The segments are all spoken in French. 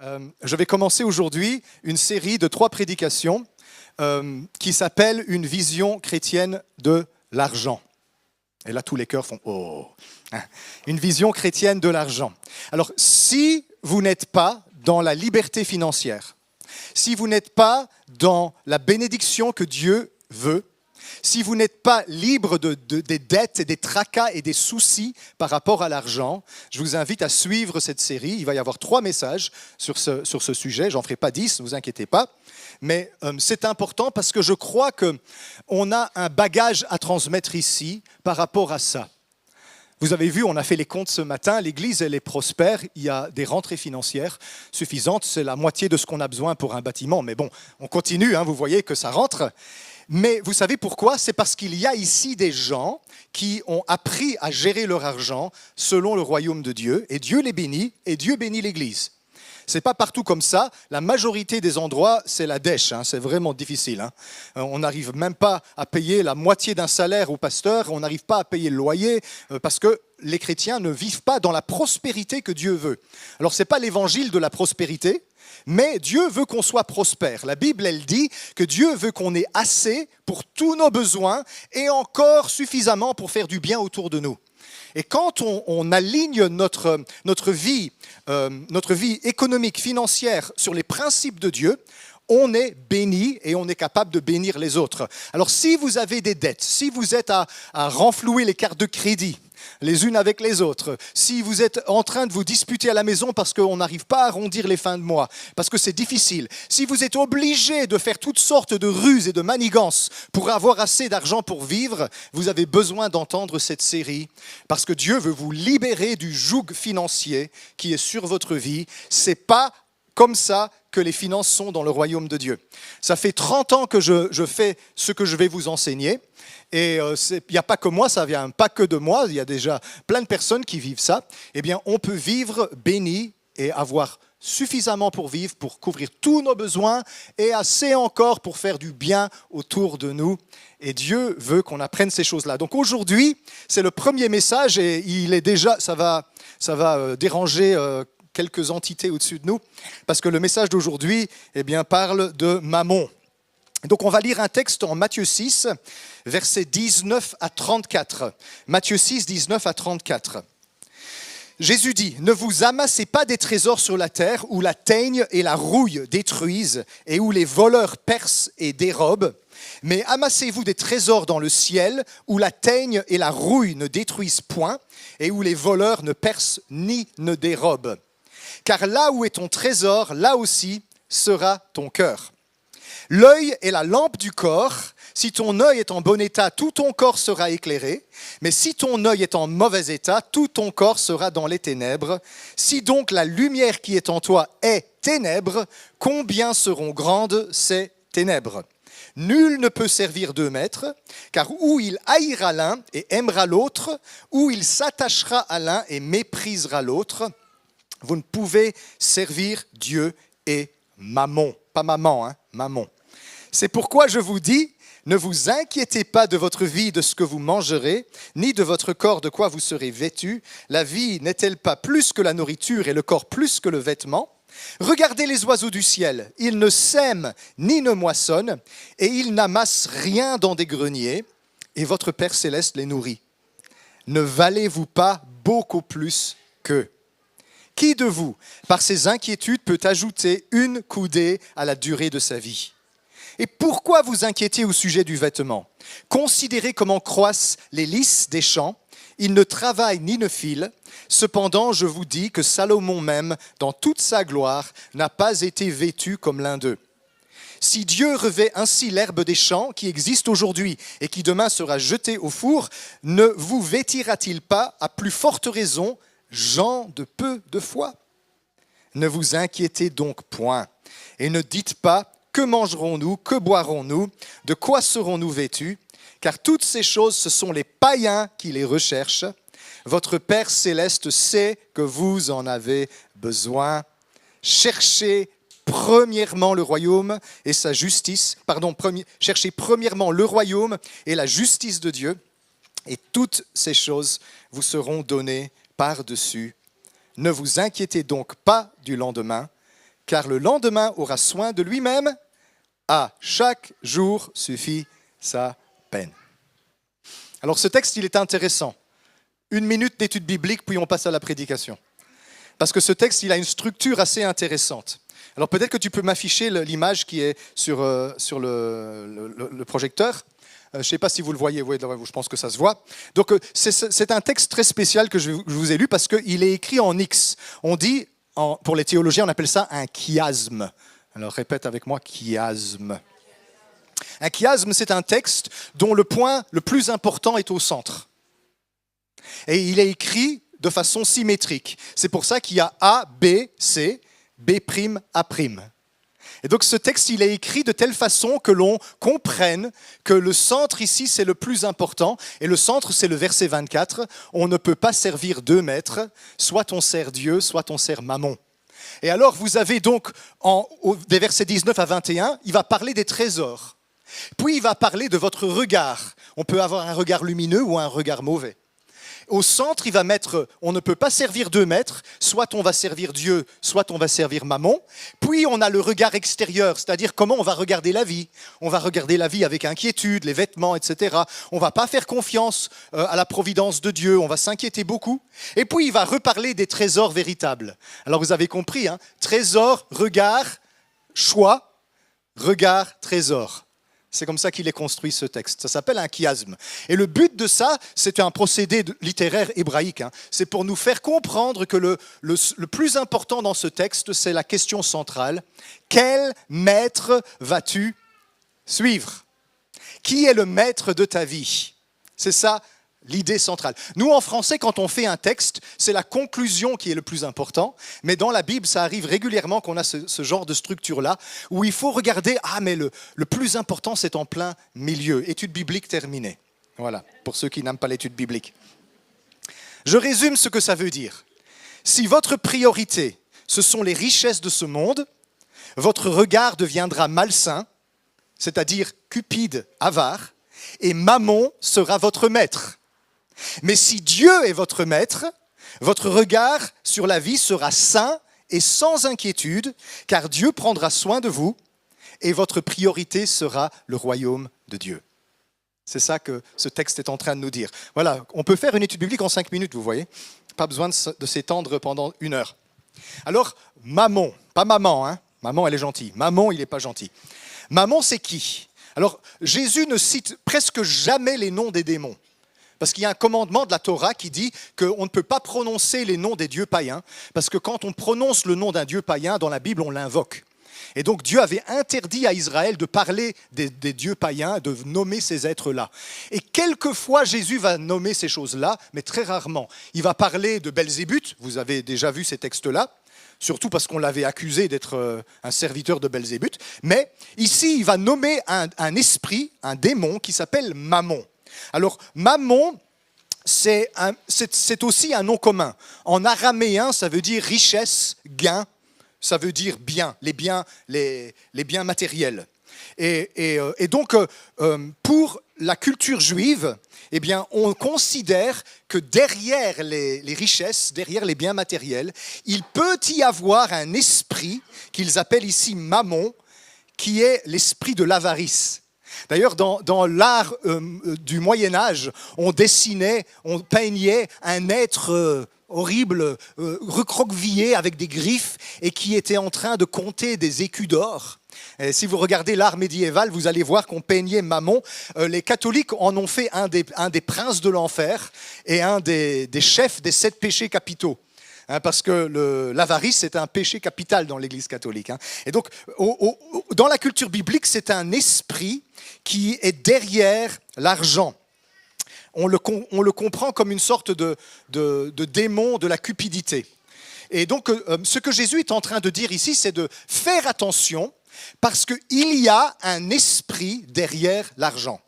Je vais commencer aujourd'hui une série de 3 prédications qui s'appelle « Une vision chrétienne de l'argent ». Et là, tous les cœurs font « Oh !» Une vision chrétienne de l'argent. Alors, si vous n'êtes pas dans la liberté financière, si vous n'êtes pas dans la bénédiction que Dieu veut, si vous n'êtes pas libre des dettes et des tracas et des soucis par rapport à l'argent, je vous invite à suivre cette série. Il va y avoir 3 messages sur ce sujet. J'en ferai pas 10, ne vous inquiétez pas. Mais c'est important parce que je crois qu'on a un bagage à transmettre ici par rapport à ça. Vous avez vu, on a fait les comptes ce matin, l'Église elle est prospère, il y a des rentrées financières suffisantes, c'est la moitié de ce qu'on a besoin pour un bâtiment. Mais bon, on continue, vous voyez que ça rentre. Mais vous savez pourquoi? C'est parce qu'il y a ici des gens qui ont appris à gérer leur argent selon le royaume de Dieu, et Dieu les bénit, et Dieu bénit l'Église. C'est pas partout comme ça. La majorité des endroits, c'est la dèche. C'est vraiment difficile. On n'arrive même pas à payer la moitié d'un salaire au pasteur. On n'arrive pas à payer le loyer parce que les chrétiens ne vivent pas dans la prospérité que Dieu veut. Alors, ce n'est pas l'évangile de la prospérité, mais Dieu veut qu'on soit prospère. La Bible, elle dit que Dieu veut qu'on ait assez pour tous nos besoins et encore suffisamment pour faire du bien autour de nous. Et quand on aligne notre vie économique, financière sur les principes de Dieu, on est béni et on est capable de bénir les autres. Alors si vous avez des dettes, si vous êtes à renflouer les cartes de crédit les unes avec les autres, si vous êtes en train de vous disputer à la maison parce qu'on n'arrive pas à arrondir les fins de mois, parce que c'est difficile, si vous êtes obligé de faire toutes sortes de ruses et de manigances pour avoir assez d'argent pour vivre, vous avez besoin d'entendre cette série parce que Dieu veut vous libérer du joug financier qui est sur votre vie. C'est pas comme ça que les finances sont dans le royaume de Dieu. Ça fait 30 ans que je fais ce que je vais vous enseigner. Et il n'y a pas que moi, ça vient pas que de moi, il y a déjà plein de personnes qui vivent ça. Eh bien, on peut vivre béni et avoir suffisamment pour vivre, pour couvrir tous nos besoins et assez encore pour faire du bien autour de nous. Et Dieu veut qu'on apprenne ces choses-là. Donc aujourd'hui, c'est le premier message et il est déjà, ça va déranger quelques entités au-dessus de nous, parce que le message d'aujourd'hui parle de Mammon. Donc on va lire un texte en Matthieu 6, versets 19 à 34. Matthieu 6, 19 à 34. Jésus dit, « Ne vous amassez pas des trésors sur la terre où la teigne et la rouille détruisent et où les voleurs percent et dérobent, mais amassez-vous des trésors dans le ciel où la teigne et la rouille ne détruisent point et où les voleurs ne percent ni ne dérobent. Car là où est ton trésor, là aussi sera ton cœur. L'œil est la lampe du corps. Si ton œil est en bon état, tout ton corps sera éclairé. Mais si ton œil est en mauvais état, tout ton corps sera dans les ténèbres. Si donc la lumière qui est en toi est ténèbres, combien seront grandes ces ténèbres ? Nul ne peut servir 2 maîtres, car ou il haïra l'un et aimera l'autre, ou il s'attachera à l'un et méprisera l'autre. Vous ne pouvez servir Dieu et Mammon. Pas maman, Mammon. C'est pourquoi je vous dis, ne vous inquiétez pas de votre vie, de ce que vous mangerez, ni de votre corps, de quoi vous serez vêtus. La vie n'est-elle pas plus que la nourriture et le corps plus que le vêtement ? Regardez les oiseaux du ciel, ils ne sèment ni ne moissonnent, et ils n'amassent rien dans des greniers, et votre Père céleste les nourrit. Ne valez-vous pas beaucoup plus qu'eux ? Qui de vous, par ses inquiétudes, peut ajouter une coudée à la durée de sa vie ? Et pourquoi vous inquiétez au sujet du vêtement ? Considérez comment croissent les lys des champs. Ils ne travaillent ni ne filent. Cependant, je vous dis que Salomon même, dans toute sa gloire, n'a pas été vêtu comme l'un d'eux. Si Dieu revêt ainsi l'herbe des champs qui existe aujourd'hui et qui demain sera jetée au four, ne vous vêtira-t-il pas à plus forte raison, gens de peu de foi ? Ne vous inquiétez donc point et ne dites pas « Que mangerons-nous ? Que boirons-nous ? De quoi serons-nous vêtus ?» Car toutes ces choses, ce sont les païens qui les recherchent. Votre Père céleste sait que vous en avez besoin. Cherchez premièrement le royaume et sa justice. Cherchez premièrement le royaume et la justice de Dieu, et toutes ces choses vous seront données par-dessus. Ne vous inquiétez donc pas du lendemain, car le lendemain aura soin de lui-même. À chaque jour suffit sa peine. Alors ce texte, il est intéressant. 1 minute d'étude biblique, puis on passe à la prédication. Parce que ce texte, il a une structure assez intéressante. Alors peut-être que tu peux m'afficher l'image qui est sur le projecteur. Je ne sais pas si vous le voyez, oui, je pense que ça se voit. Donc c'est un texte très spécial que je vous ai lu parce qu'il est écrit en X. On dit, pour les théologiens, on appelle ça un chiasme. Alors répète avec moi, chiasme. Un chiasme, c'est un texte dont le point le plus important est au centre. Et il est écrit de façon symétrique. C'est pour ça qu'il y a A, B, C, B', A'. Et donc ce texte, il est écrit de telle façon que l'on comprenne que le centre ici, c'est le plus important. Et le centre, c'est le verset 24. On ne peut pas servir 2 maîtres, soit on sert Dieu, soit on sert Mammon. Et alors, vous avez donc, des versets 19 à 21, il va parler des trésors. Puis, il va parler de votre regard. On peut avoir un regard lumineux ou un regard mauvais. Au centre, il va mettre, on ne peut pas servir 2 maîtres, soit on va servir Dieu, soit on va servir Mammon. Puis, on a le regard extérieur, c'est-à-dire comment on va regarder la vie. On va regarder la vie avec inquiétude, les vêtements, etc. On ne va pas faire confiance à la providence de Dieu, on va s'inquiéter beaucoup. Et puis, il va reparler des trésors véritables. Alors, vous avez compris, hein, trésor, regard, choix, regard, trésor. C'est comme ça qu'il est construit ce texte. Ça s'appelle un chiasme. Et le but de ça, c'est un procédé littéraire hébraïque. Hein. C'est pour nous faire comprendre que le plus important dans ce texte, c'est la question centrale. Quel maître vas-tu suivre ? Qui est le maître de ta vie ? C'est ça l'idée centrale. Nous, en français, quand on fait un texte, c'est la conclusion qui est le plus important. Mais dans la Bible, ça arrive régulièrement qu'on a ce genre de structure-là, où il faut regarder, mais le plus important, c'est en plein milieu. Étude biblique terminée. Voilà, pour ceux qui n'aiment pas l'étude biblique. Je résume ce que ça veut dire. Si votre priorité, ce sont les richesses de ce monde, votre regard deviendra malsain, c'est-à-dire cupide, avare, et Mammon sera votre maître. Mais si Dieu est votre maître, votre regard sur la vie sera sain et sans inquiétude, car Dieu prendra soin de vous et votre priorité sera le royaume de Dieu. C'est ça que ce texte est en train de nous dire. Voilà, on peut faire une étude biblique en 5 minutes, vous voyez. Pas besoin de s'étendre pendant 1 heure. Alors, Mammon, pas maman, hein. Maman, elle est gentille. Mammon, il n'est pas gentil. Mammon, c'est qui ? Alors, Jésus ne cite presque jamais les noms des démons. Parce qu'il y a un commandement de la Torah qui dit qu'on ne peut pas prononcer les noms des dieux païens, parce que quand on prononce le nom d'un dieu païen, dans la Bible, on l'invoque. Et donc Dieu avait interdit à Israël de parler des dieux païens, de nommer ces êtres-là. Et quelquefois, Jésus va nommer ces choses-là, mais très rarement. Il va parler de Belzébuth, vous avez déjà vu ces textes-là, surtout parce qu'on l'avait accusé d'être un serviteur de Belzébuth. Mais ici, il va nommer un esprit, un démon, qui s'appelle Mammon. Alors, Mammon, c'est aussi un nom commun. En araméen, ça veut dire richesse, gain, ça veut dire bien, les biens matériels. Et donc, pour la culture juive, eh bien, on considère que derrière les richesses, derrière les biens matériels, il peut y avoir un esprit qu'ils appellent ici Mammon, qui est l'esprit de l'avarice. D'ailleurs, dans l'art du Moyen-Âge, on dessinait, on peignait un être horrible, recroquevillé avec des griffes et qui était en train de compter des écus d'or. Et si vous regardez l'art médiéval, vous allez voir qu'on peignait Mammon. Les catholiques en ont fait un des princes de l'enfer et un des chefs des 7 péchés capitaux. Parce que l'avarice, c'est un péché capital dans l'Église catholique. Et donc, dans la culture biblique, c'est un esprit qui est derrière l'argent. On le comprend comme une sorte de démon de la cupidité. Et donc, ce que Jésus est en train de dire ici, c'est de faire attention parce qu'il y a un esprit derrière l'argent.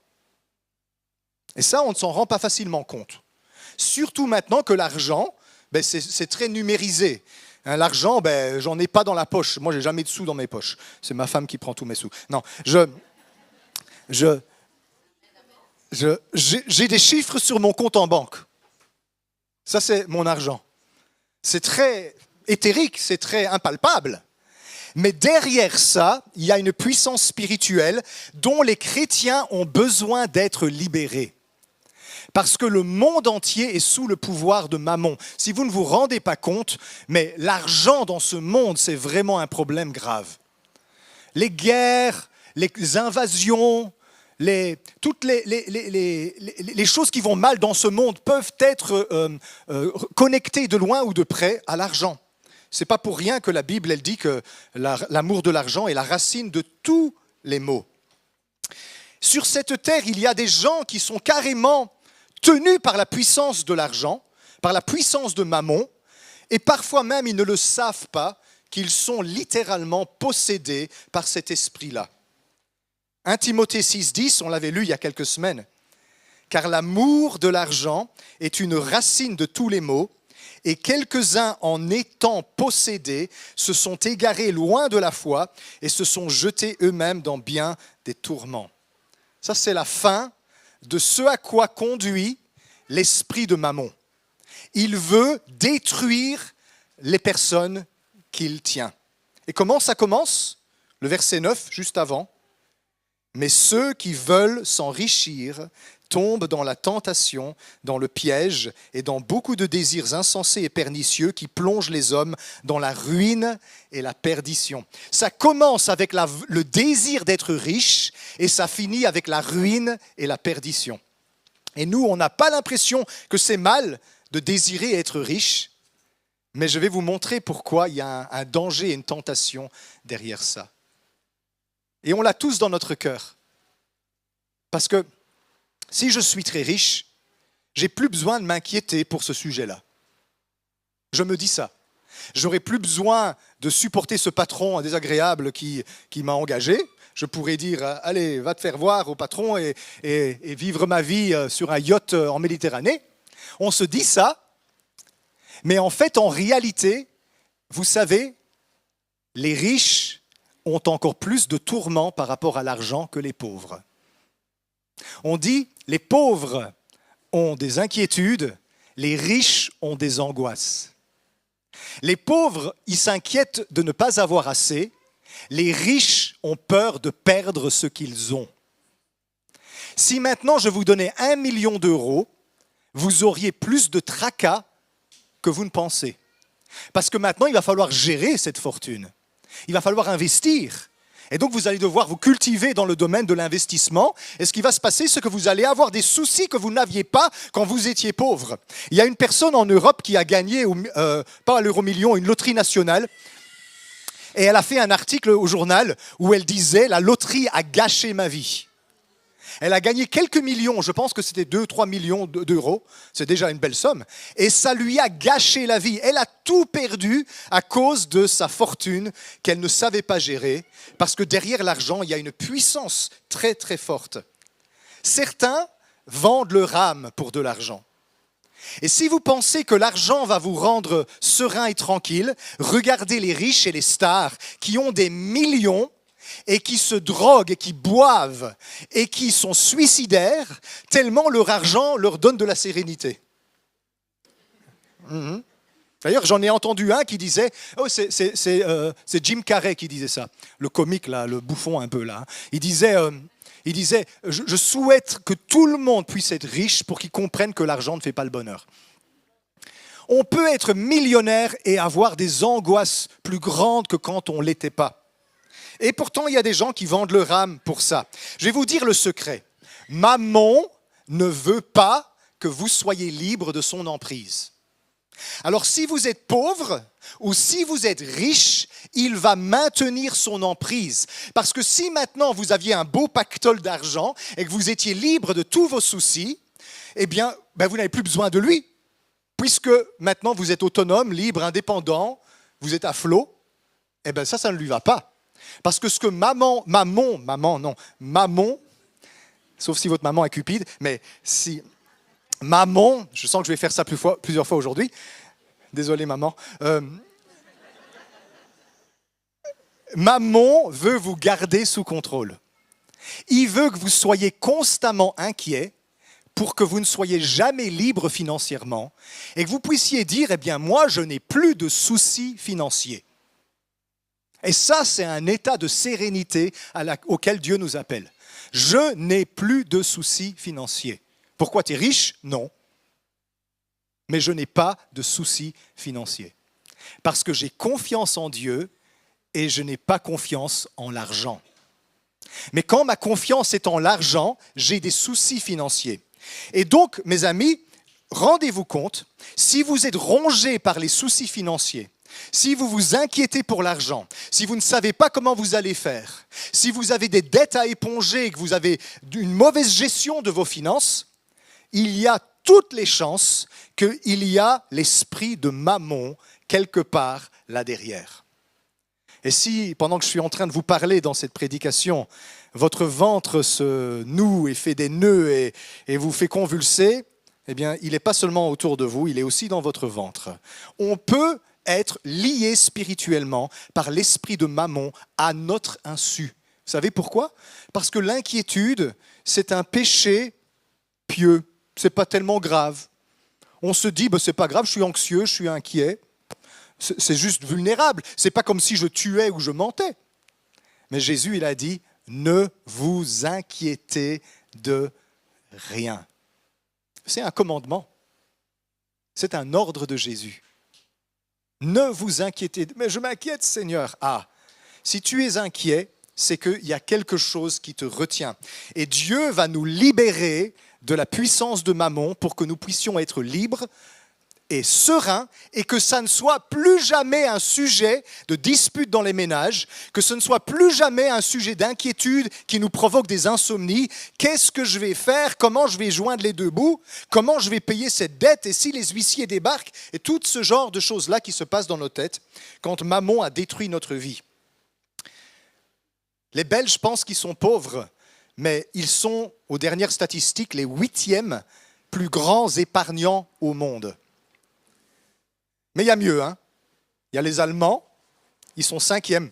Et ça, on ne s'en rend pas facilement compte. Surtout maintenant que l'argent, c'est très numérisé. L'argent, j'en ai pas dans la poche. Moi, j'ai jamais de sous dans mes poches. C'est ma femme qui prend tous mes sous. Non, j'ai des chiffres sur mon compte en banque. Ça, c'est mon argent. C'est très éthérique, c'est très impalpable. Mais derrière ça, il y a une puissance spirituelle dont les chrétiens ont besoin d'être libérés. Parce que le monde entier est sous le pouvoir de Mammon. Si vous ne vous rendez pas compte, mais l'argent dans ce monde, c'est vraiment un problème grave. Les guerres, les invasions, toutes les choses qui vont mal dans ce monde peuvent être connectées de loin ou de près à l'argent. Ce n'est pas pour rien que la Bible, elle dit que l'amour de l'argent est la racine de tous les maux. Sur cette terre, il y a des gens qui sont carrément tenus par la puissance de l'argent, par la puissance de Mammon, et parfois même ils ne le savent pas, qu'ils sont littéralement possédés par cet esprit-là. 1 Timothée 6,10, on l'avait lu il y a quelques semaines. « Car l'amour de l'argent est une racine de tous les maux, et quelques-uns en étant possédés se sont égarés loin de la foi et se sont jetés eux-mêmes dans bien des tourments. » Ça, c'est la fin de ce à quoi conduit l'esprit de Mammon. Il veut détruire les personnes qu'il tient. Et comment ça commence ? Le verset 9, juste avant. « Mais ceux qui veulent s'enrichir tombent dans la tentation, dans le piège et dans beaucoup de désirs insensés et pernicieux qui plongent les hommes dans la ruine et la perdition. » Ça commence avec le désir d'être riche et ça finit avec la ruine et la perdition. Et nous, on n'a pas l'impression que c'est mal de désirer être riche, mais je vais vous montrer pourquoi il y a un danger et une tentation derrière ça. Et on l'a tous dans notre cœur. Parce que si je suis très riche, j'ai plus besoin de m'inquiéter pour ce sujet-là. Je me dis ça. J'aurais plus besoin de supporter ce patron désagréable qui m'a engagé. Je pourrais dire, allez, va te faire voir au patron et vivre ma vie sur un yacht en Méditerranée. On se dit ça, mais en fait, en réalité, vous savez, les riches ont encore plus de tourments par rapport à l'argent que les pauvres. On dit, les pauvres ont des inquiétudes, les riches ont des angoisses. Les pauvres, ils s'inquiètent de ne pas avoir assez, les riches ont peur de perdre ce qu'ils ont. Si maintenant je vous donnais 1 million d'euros, vous auriez plus de tracas que vous ne pensez. Parce que maintenant, il va falloir gérer cette fortune. Il va falloir investir. Et donc, vous allez devoir vous cultiver dans le domaine de l'investissement. Et ce qui va se passer, c'est que vous allez avoir des soucis que vous n'aviez pas quand vous étiez pauvre. Il y a une personne en Europe qui a gagné, pas à l'euro-million, une loterie nationale. Et elle a fait un article au journal où elle disait « La loterie a gâché ma vie ». Elle a gagné quelques millions, je pense que c'était 2-3 millions d'euros, c'est déjà une belle somme, et ça lui a gâché la vie. Elle a tout perdu à cause de sa fortune qu'elle ne savait pas gérer, parce que derrière l'argent, il y a une puissance très très forte. Certains vendent leur âme pour de l'argent. Et si vous pensez que l'argent va vous rendre serein et tranquille, regardez les riches et les stars qui ont des millions et qui se droguent et qui boivent et qui sont suicidaires tellement leur argent leur donne de la sérénité. D'ailleurs, j'en ai entendu un qui disait, c'est Jim Carrey qui disait ça, le comique là, le bouffon un peu là. Il disait, je souhaite que tout le monde puisse être riche pour qu'ils comprennent que l'argent ne fait pas le bonheur. On peut être millionnaire et avoir des angoisses plus grandes que quand on ne l'était pas. Et pourtant, il y a des gens qui vendent leur âme pour ça. Je vais vous dire le secret. Mammon ne veut pas que vous soyez libre de son emprise. Alors, si vous êtes pauvre ou si vous êtes riche, il va maintenir son emprise. Parce que si maintenant vous aviez un beau pactole d'argent et que vous étiez libre de tous vos soucis, eh bien, vous n'avez plus besoin de lui. Puisque maintenant vous êtes autonome, libre, indépendant, vous êtes à flot, eh bien ça ne lui va pas. Parce que ce que Mammon, sauf si votre maman est cupide, mais si Mammon, je sens que je vais faire ça plusieurs fois aujourd'hui, désolé maman, Mammon veut vous garder sous contrôle. Il veut que vous soyez constamment inquiet pour que vous ne soyez jamais libre financièrement et que vous puissiez dire, eh bien moi je n'ai plus de soucis financiers. Et ça, c'est un état de sérénité auquel Dieu nous appelle. Je n'ai plus de soucis financiers. Pourquoi tu es riche? Non. Mais je n'ai pas de soucis financiers. Parce que j'ai confiance en Dieu et je n'ai pas confiance en l'argent. Mais quand ma confiance est en l'argent, j'ai des soucis financiers. Et donc, mes amis, rendez-vous compte, si vous êtes rongés par les soucis financiers, si vous vous inquiétez pour l'argent, si vous ne savez pas comment vous allez faire, si vous avez des dettes à éponger et que vous avez une mauvaise gestion de vos finances, il y a toutes les chances qu'il y a l'esprit de Mammon quelque part là derrière. Et si, pendant que je suis en train de vous parler dans cette prédication, votre ventre se noue et fait des nœuds et vous fait convulser, eh bien, il n'est pas seulement autour de vous, il est aussi dans votre ventre. On peut être lié spirituellement par l'esprit de Mammon à notre insu. Vous savez pourquoi? Parce que l'inquiétude, c'est un péché pieux. C'est pas tellement grave. On se dit, c'est pas grave, je suis anxieux, je suis inquiet. C'est juste vulnérable. C'est pas comme si je tuais ou je mentais. Mais Jésus, il a dit, ne vous inquiétez de rien. C'est un commandement. C'est un ordre de Jésus. Ne vous inquiétez. Mais je m'inquiète, Seigneur. Ah, si tu es inquiet, c'est qu'il y a quelque chose qui te retient. Et Dieu va nous libérer de la puissance de Mammon pour que nous puissions être libres et sereins et que ça ne soit plus jamais un sujet de dispute dans les ménages, que ce ne soit plus jamais un sujet d'inquiétude qui nous provoque des insomnies. Qu'est-ce que je vais faire? Comment je vais joindre les deux bouts? Comment je vais payer cette dette? Et si les huissiers débarquent? Et tout ce genre de choses-là qui se passent dans nos têtes quand Mammon a détruit notre vie. Les Belges pensent qu'ils sont pauvres, mais ils sont, aux dernières statistiques, les 8e plus grands épargnants au monde. Mais il y a mieux, hein. Il y a les Allemands, ils sont 5e.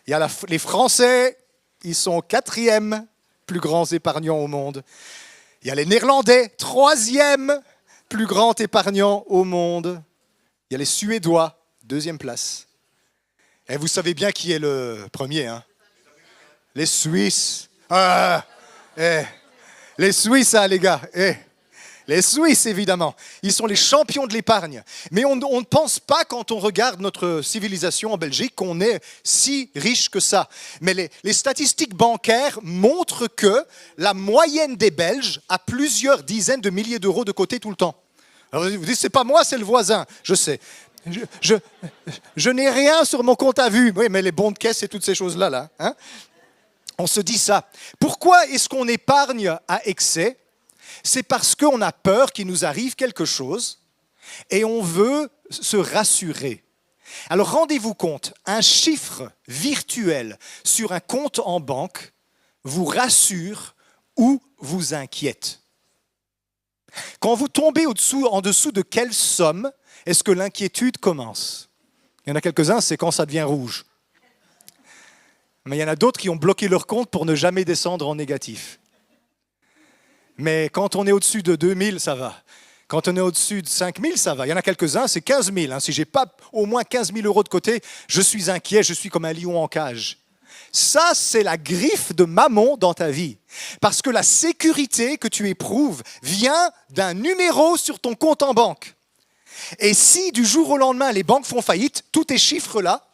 Il y a les Français, ils sont 4e plus grands épargnants au monde. Il y a les Néerlandais, 3e plus grands épargnants au monde. Il y a les Suédois, 2e place. Et vous savez bien qui est le premier, hein? Les Suisses. Les Suisses, hein, les gars. Les Suisses, évidemment. Ils sont les champions de l'épargne. Mais on ne pense pas, quand on regarde notre civilisation en Belgique, qu'on est si riche que ça. Mais les statistiques bancaires montrent que la moyenne des Belges a plusieurs dizaines de milliers d'euros de côté tout le temps. Alors vous dites, c'est pas moi, c'est le voisin. Je sais. Je n'ai rien sur mon compte à vue. Oui, mais les bons de caisse et toutes ces choses-là, là, hein? On se dit ça. Pourquoi est-ce qu'on épargne à excès? C'est parce qu'on a peur qu'il nous arrive quelque chose et on veut se rassurer. Alors rendez-vous compte, un chiffre virtuel sur un compte en banque vous rassure ou vous inquiète. Quand vous tombez en dessous de quelle somme est-ce que l'inquiétude commence? Il y en a quelques-uns, c'est quand ça devient rouge. Mais il y en a d'autres qui ont bloqué leur compte pour ne jamais descendre en négatif. Mais quand on est au-dessus de 2000, ça va. Quand on est au-dessus de 5000, ça va. Il y en a quelques-uns, c'est 15 000. Hein. Si je n'ai pas au moins 15 000 euros de côté, je suis inquiet, je suis comme un lion en cage. Ça, c'est la griffe de Mammon dans ta vie. Parce que la sécurité que tu éprouves vient d'un numéro sur ton compte en banque. Et si du jour au lendemain, les banques font faillite, tous tes chiffres-là,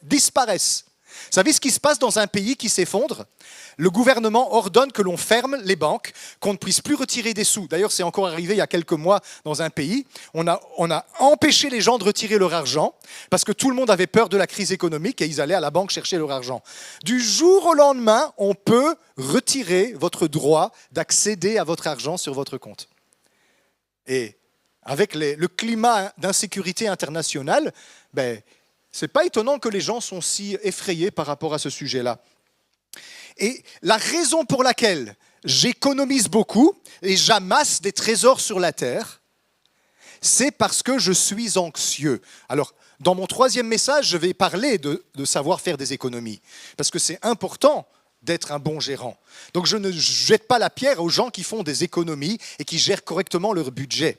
disparaissent. Vous savez ce qui se passe dans un pays qui s'effondre? Le gouvernement ordonne que l'on ferme les banques, qu'on ne puisse plus retirer des sous. D'ailleurs, c'est encore arrivé il y a quelques mois dans un pays. On a empêché les gens de retirer leur argent parce que tout le monde avait peur de la crise économique et ils allaient à la banque chercher leur argent. Du jour au lendemain, on peut retirer votre droit d'accéder à votre argent sur votre compte. Et avec le climat d'insécurité internationale, ce n'est pas étonnant que les gens sont si effrayés par rapport à ce sujet-là. Et la raison pour laquelle j'économise beaucoup et j'amasse des trésors sur la terre, c'est parce que je suis anxieux. Alors, dans mon 3e message, je vais parler de savoir faire des économies, parce que c'est important d'être un bon gérant. Donc, je ne jette pas la pierre aux gens qui font des économies et qui gèrent correctement leur budget.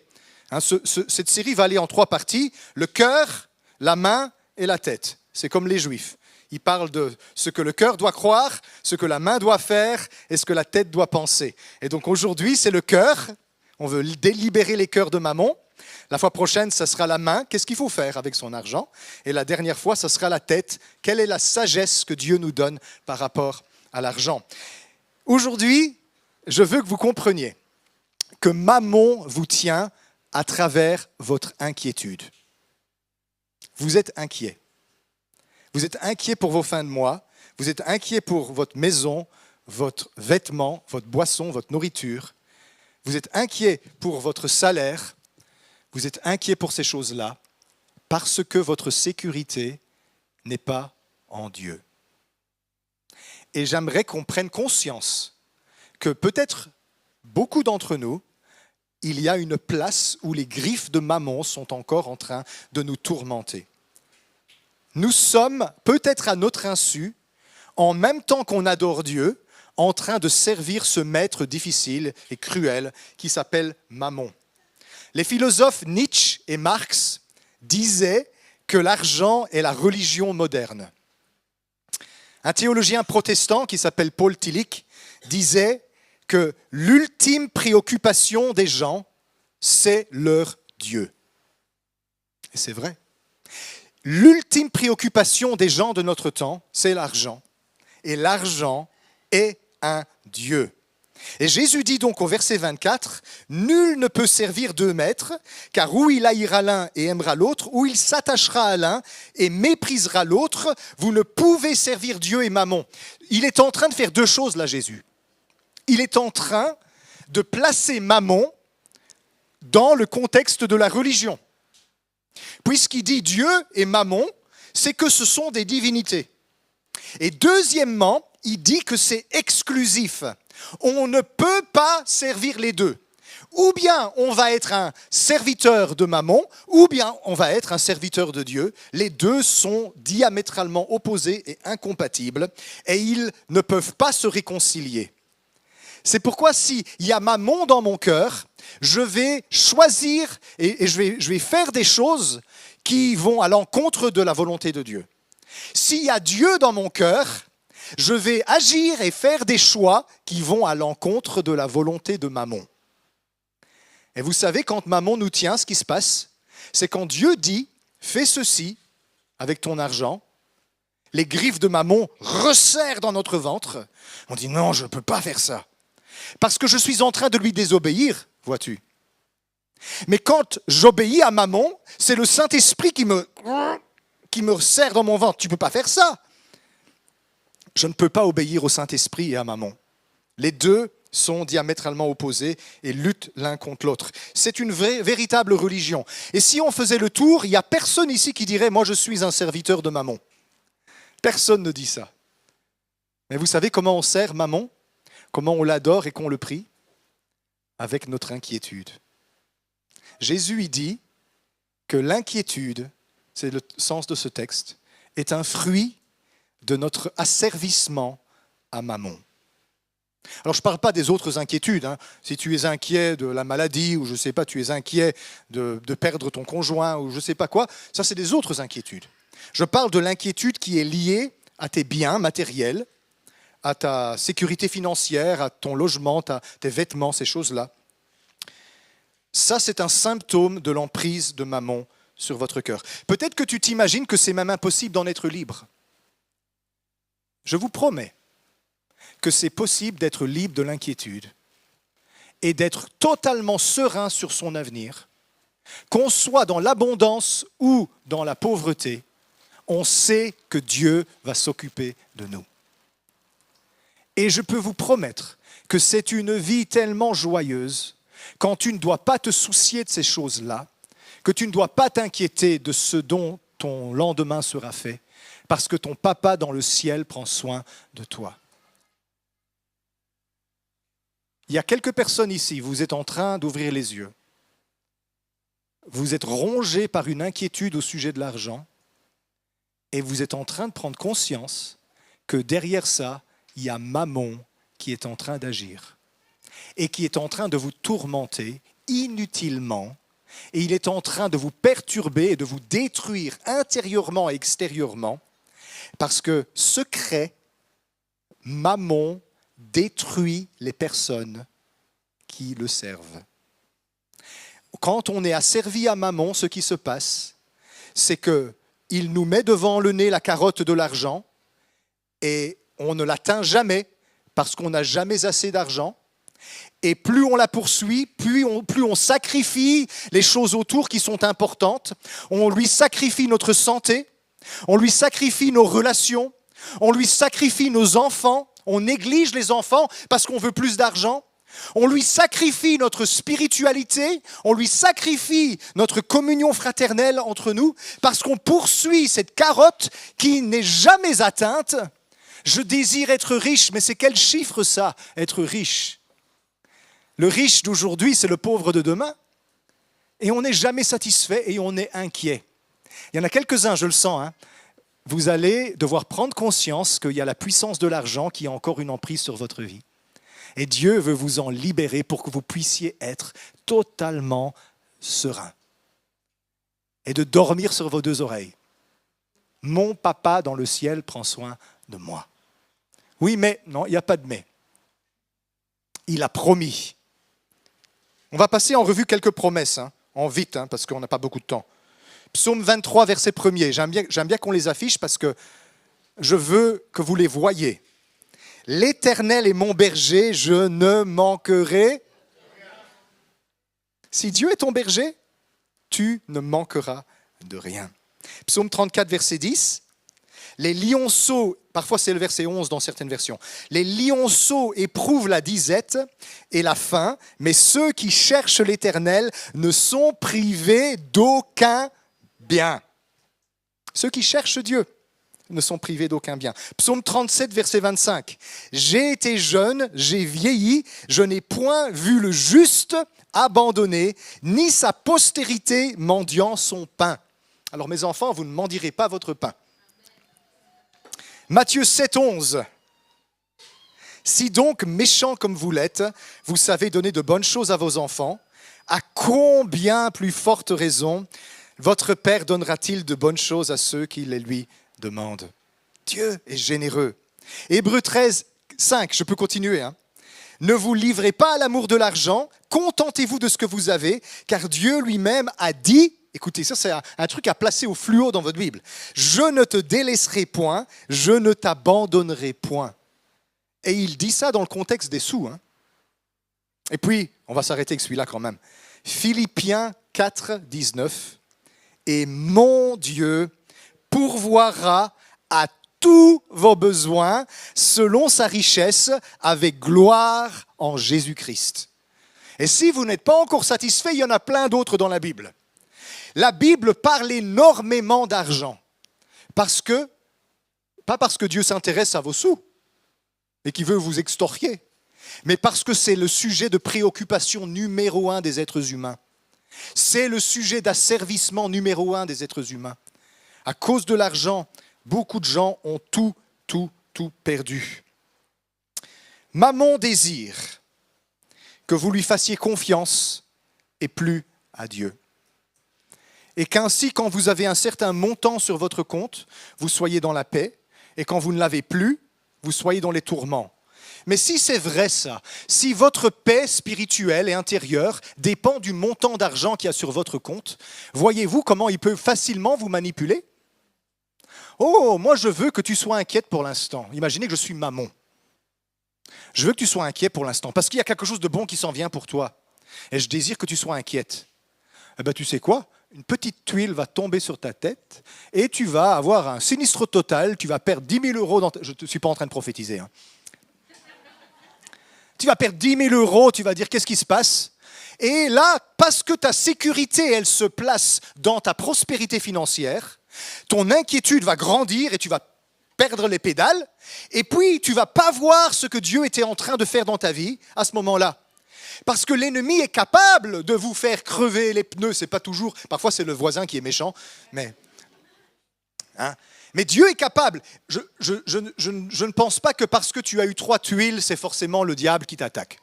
Hein, cette série va aller en 3 parties, le cœur, la main et la tête. c'est comme les Juifs. Il parle de ce que le cœur doit croire, ce que la main doit faire et ce que la tête doit penser. Et donc aujourd'hui, c'est le cœur. On veut délibérer les cœurs de Mammon. La fois prochaine, ça sera la main. Qu'est-ce qu'il faut faire avec son argent? Et la dernière fois, ça sera la tête. Quelle est la sagesse que Dieu nous donne par rapport à l'argent? Aujourd'hui, je veux que vous compreniez que Mammon vous tient à travers votre inquiétude. Vous êtes inquiet. Vous êtes inquiet pour vos fins de mois. Vous êtes inquiet pour votre maison, votre vêtement, votre boisson, votre nourriture. Vous êtes inquiet pour votre salaire. Vous êtes inquiet pour ces choses-là parce que votre sécurité n'est pas en Dieu. Et j'aimerais qu'on prenne conscience que peut-être beaucoup d'entre nous, il y a une place où les griffes de Mammon sont encore en train de nous tourmenter. Nous sommes, peut-être à notre insu, en même temps qu'on adore Dieu, en train de servir ce maître difficile et cruel qui s'appelle Mammon. Les philosophes Nietzsche et Marx disaient que l'argent est la religion moderne. Un théologien protestant qui s'appelle Paul Tillich disait que l'ultime préoccupation des gens, c'est leur Dieu. Et c'est vrai. L'ultime préoccupation des gens de notre temps, c'est l'argent. Et l'argent est un Dieu. Et Jésus dit donc au verset 24, « Nul ne peut servir deux maîtres, car ou il haïra l'un et aimera l'autre, ou il s'attachera à l'un et méprisera l'autre. Vous ne pouvez servir Dieu et Mammon. » Il est en train de faire deux choses là, Jésus. Il est en train de placer Mammon dans le contexte de la religion. Puisqu'il dit Dieu et Mammon, c'est que ce sont des divinités. Et deuxièmement, il dit que c'est exclusif. On ne peut pas servir les deux. Ou bien on va être un serviteur de Mammon, ou bien on va être un serviteur de Dieu. Les deux sont diamétralement opposés et incompatibles, et ils ne peuvent pas se réconcilier. C'est pourquoi s'il y a Mammon dans mon cœur, je vais choisir et je vais faire des choses qui vont à l'encontre de la volonté de Dieu. S'il y a Dieu dans mon cœur, je vais agir et faire des choix qui vont à l'encontre de la volonté de Mammon. Et vous savez, quand Mammon nous tient, ce qui se passe, c'est quand Dieu dit « fais ceci avec ton argent », les griffes de Mammon resserrent dans notre ventre. On dit « non, je ne peux pas faire ça ». Parce que je suis en train de lui désobéir, vois-tu. Mais quand j'obéis à Mammon, c'est le Saint-Esprit qui me serre dans mon ventre. Tu ne peux pas faire ça. Je ne peux pas obéir au Saint-Esprit et à Mammon. Les deux sont diamétralement opposés et luttent l'un contre l'autre. C'est une véritable religion. Et si on faisait le tour, il n'y a personne ici qui dirait « moi je suis un serviteur de Mammon ». Personne ne dit ça. Mais vous savez comment on sert Mammon ? Comment on l'adore et qu'on le prie? Avec notre inquiétude. Jésus y dit que l'inquiétude, c'est le sens de ce texte, est un fruit de notre asservissement à Mammon. Alors je ne parle pas des autres inquiétudes. Si tu es inquiet de la maladie ou je ne sais pas, tu es inquiet de perdre ton conjoint ou je ne sais pas quoi, ça c'est des autres inquiétudes. Je parle de l'inquiétude qui est liée à tes biens matériels, à ta sécurité financière, à ton logement, tes vêtements, ces choses-là. Ça, c'est un symptôme de l'emprise de Mammon sur votre cœur. Peut-être que tu t'imagines que c'est même impossible d'en être libre. Je vous promets que c'est possible d'être libre de l'inquiétude et d'être totalement serein sur son avenir. Qu'on soit dans l'abondance ou dans la pauvreté, on sait que Dieu va s'occuper de nous. Et je peux vous promettre que c'est une vie tellement joyeuse quand tu ne dois pas te soucier de ces choses-là, que tu ne dois pas t'inquiéter de ce dont ton lendemain sera fait, parce que ton papa dans le ciel prend soin de toi. Il y a quelques personnes ici, vous êtes en train d'ouvrir les yeux. Vous êtes rongés par une inquiétude au sujet de l'argent et vous êtes en train de prendre conscience que derrière ça, il y a Mammon qui est en train d'agir et qui est en train de vous tourmenter inutilement et il est en train de vous perturber et de vous détruire intérieurement et extérieurement, parce que secret, Mammon détruit les personnes qui le servent. Quand on est asservi à Mammon, ce qui se passe, c'est qu'il nous met devant le nez la carotte de l'argent et on ne l'atteint jamais parce qu'on n'a jamais assez d'argent. Et plus on la poursuit, plus on sacrifie les choses autour qui sont importantes. On lui sacrifie notre santé, on lui sacrifie nos relations, on lui sacrifie nos enfants, on néglige les enfants parce qu'on veut plus d'argent. On lui sacrifie notre spiritualité, on lui sacrifie notre communion fraternelle entre nous parce qu'on poursuit cette carotte qui n'est jamais atteinte. Je désire être riche, mais c'est quel chiffre ça, être riche ? Le riche d'aujourd'hui, c'est le pauvre de demain. Et on n'est jamais satisfait et on est inquiet. Il y en a quelques-uns, je le sens, hein. Vous allez devoir prendre conscience qu'il y a la puissance de l'argent qui a encore une emprise sur votre vie. Et Dieu veut vous en libérer pour que vous puissiez être totalement serein. Et de dormir sur vos deux oreilles. Mon papa dans le ciel prend soin de moi. Oui, mais, non, il n'y a pas de mais. Il a promis. On va passer en revue quelques promesses, hein, en vite, hein, parce qu'on n'a pas beaucoup de temps. Psaume 23, verset 1er. J'aime bien qu'on les affiche parce que je veux que vous les voyiez. L'Éternel est mon berger, je ne manquerai. Si Dieu est ton berger, tu ne manqueras de rien. Psaume 34, verset 10. Les lionceaux, parfois c'est le verset 11 dans certaines versions, les lionceaux éprouvent la disette et la faim, mais ceux qui cherchent l'Éternel ne sont privés d'aucun bien. Ceux qui cherchent Dieu ne sont privés d'aucun bien. Psaume 37, verset 25. J'ai été jeune, j'ai vieilli, je n'ai point vu le juste abandonné, ni sa postérité mendiant son pain. Alors mes enfants, vous ne mendirez pas votre pain. Matthieu 7, 11. Si donc, méchants comme vous l'êtes, vous savez donner de bonnes choses à vos enfants, à combien plus forte raison votre Père donnera-t-il de bonnes choses à ceux qui les lui demandent? Dieu est généreux. Hébreux 13, 5, je peux continuer. Hein. Ne vous livrez pas à l'amour de l'argent, contentez-vous de ce que vous avez, car Dieu lui-même a dit, écoutez, ça c'est un truc à placer au fluo dans votre Bible, je ne te délaisserai point, je ne t'abandonnerai point. Et il dit ça dans le contexte des sous. Hein. Et puis, on va s'arrêter avec celui-là quand même. Philippiens 4, 19. Et mon Dieu pourvoira à tous vos besoins selon sa richesse avec gloire en Jésus-Christ. Et si vous n'êtes pas encore satisfait, il y en a plein d'autres dans la Bible. La Bible parle énormément d'argent. Pas parce que Dieu s'intéresse à vos sous et qu'il veut vous extorquer, mais parce que c'est le sujet de préoccupation numéro 1 des êtres humains. C'est le sujet d'asservissement numéro 1 des êtres humains. À cause de l'argent, beaucoup de gens ont tout perdu. Mammon désire que vous lui fassiez confiance et plus à Dieu. Et qu'ainsi, quand vous avez un certain montant sur votre compte, vous soyez dans la paix, et quand vous ne l'avez plus, vous soyez dans les tourments. Mais si c'est vrai ça, si votre paix spirituelle et intérieure dépend du montant d'argent qu'il y a sur votre compte, voyez-vous comment il peut facilement vous manipuler ? Oh, moi je veux que tu sois inquiète pour l'instant. Imaginez que je suis Mammon. Je veux que tu sois inquiet pour l'instant, parce qu'il y a quelque chose de bon qui s'en vient pour toi. Et je désire que tu sois inquiète. Eh bien, tu sais quoi ? Une petite tuile va tomber sur ta tête et tu vas avoir un sinistre total, tu vas perdre 10 000 euros. Je ne suis pas en train de prophétiser. Hein. Tu vas perdre 10 000 euros, tu vas dire qu'est-ce qui se passe ? Et là, parce que ta sécurité, elle se place dans ta prospérité financière, ton inquiétude va grandir et tu vas perdre les pédales. Et puis, tu ne vas pas voir ce que Dieu était en train de faire dans ta vie à ce moment-là. Parce que l'ennemi est capable de vous faire crever les pneus. C'est pas toujours, parfois c'est le voisin qui est méchant, mais Dieu est capable. Je ne pense pas que parce que tu as eu 3 tuiles, c'est forcément le diable qui t'attaque.